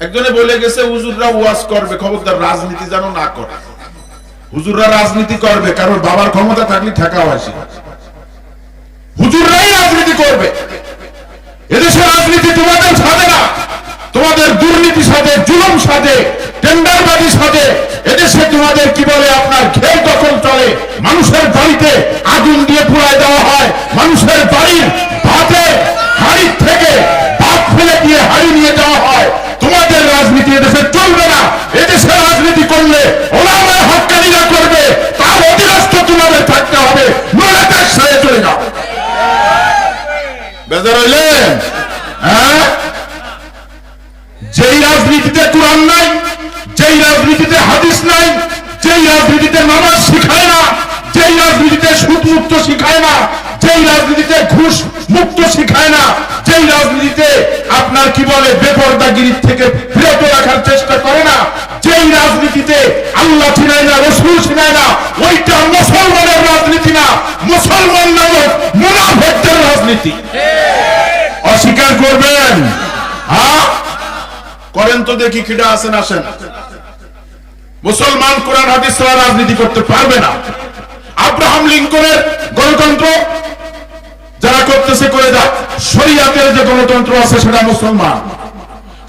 একজনে বলে গেছে হুজুররা ওয়াজ করবে, খবরদার রাজনীতি যেন না করে। হুজুররা রাজনীতি করবে, কারণ বাবার ক্ষমতা থাকলে ঠেকাও আসে। হুজুররাই রাজনীতি করবে। এদেশে রাজনীতি তোমাদের সাথে না, তোমাদের দুর্নীতি সাথে, জুলুম সাথে, টেন্ডারবাজি সাথে। এদেশে তোমাদের কি বলে আপনার ঘের দখল চলে, মানুষের বাড়িতে আগুন দিয়ে পুড়ায় দেওয়া হয়, মানুষের বাড়ির ভাতে হাড়ি থেকে ভাত ফেলে দিয়ে হাড়ি নিয়ে যাওয়া হয়। তোমাদের রাজনীতি এদেশে চলবে না। এদেশে রাজনীতি করলে ওলামায়ে হক্কানিরা করবে, তার অধীনস্থ তোমাদের থাকতে হবে, নইলে দেশ ছেড়ে চলে যাও। বেজার হইলেন? হ্যাঁ, যেই রাজনীতিতে কোরআন নাই, যেই রাজনীতিতে হাদিস নাই, যেই রাজনীতিতে নামাজ শিখায় না, যেই রাজনীতিতে সুদ মুক্ত শিখায় না, যেই রাজনীতিতে ঘুষ মুক্ত শিখায় না, যেই রাজনীতিতে আপনার কি বলে বেপরদাগিরি থেকে বিরত রাখার চেষ্টা করে না, যেই রাজনীতিতে আল্লাহ চিনায় না, রসুল চিনায় না, ওইটা মুসলমানের রাজনীতি না, মুসলমান নামক মুনাফিকদের রাজনীতি। অস্বীকার করবেন? হ্যাঁ, করেন তো দেখি কিটা আছেন, আসেন। মুসলমান কোরআন হাদিস ছাড়া রাজনীতি করতে পারবে না। আব্রাহাম লিঙ্কনের গণতন্ত্র যারা করতেছে করে যাক, শরিয়াতের যে গণতন্ত্র আছে সেটা মুসলমান।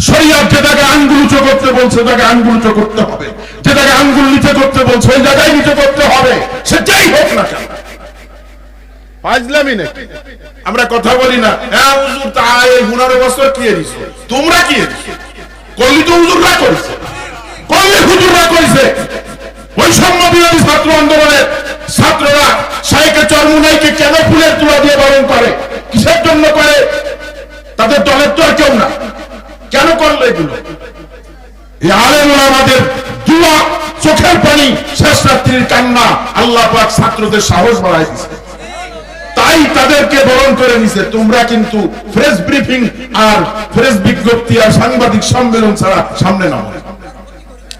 শরিয়াত যেটাকে আঙ্গুল উঁচু করতে বলছে তাকে আঙ্গুল উঁচু করতে হবে, যেটাকে আঙ্গুল নিচে করতে বলছে ওই জায়গায় নিচে করতে হবে, সে যাই হোক না কেন। ফাজলামি নাকি? আমরা কথা বলি না, হ্যাঁ হুজুর তাই 15 বছর কি এরিছে, তোমরা কি এরিছে? করলি তো হুজুররা করেছে, করলি হুজুররা করেছে। বৈষম্য বিরোধী ছাত্র আন্দোলনের ছাত্ররা শাইখে চরমুনাইকে কেন ফুলের তুলা দিয়ে বরণ করে? কিসের জন্য করে? তাদের দলের তো আর কেউ না, কেন করলো এগুলো? এই আলেম ওলামাদের দুয়া, চোখের পানি, শেষ রাত্রির কান্না আল্লাহ পাক ছাত্রদের সাহস বাড়ায় দিয়েছে, তাই তাদেরকে বরণ করে নিছে। তোমরা কিন্তু প্রেস ব্রিফিং আর প্রেস বিজ্ঞপ্তি আর সাংবাদিক সম্মেলন ছাড়া সামনে নাও।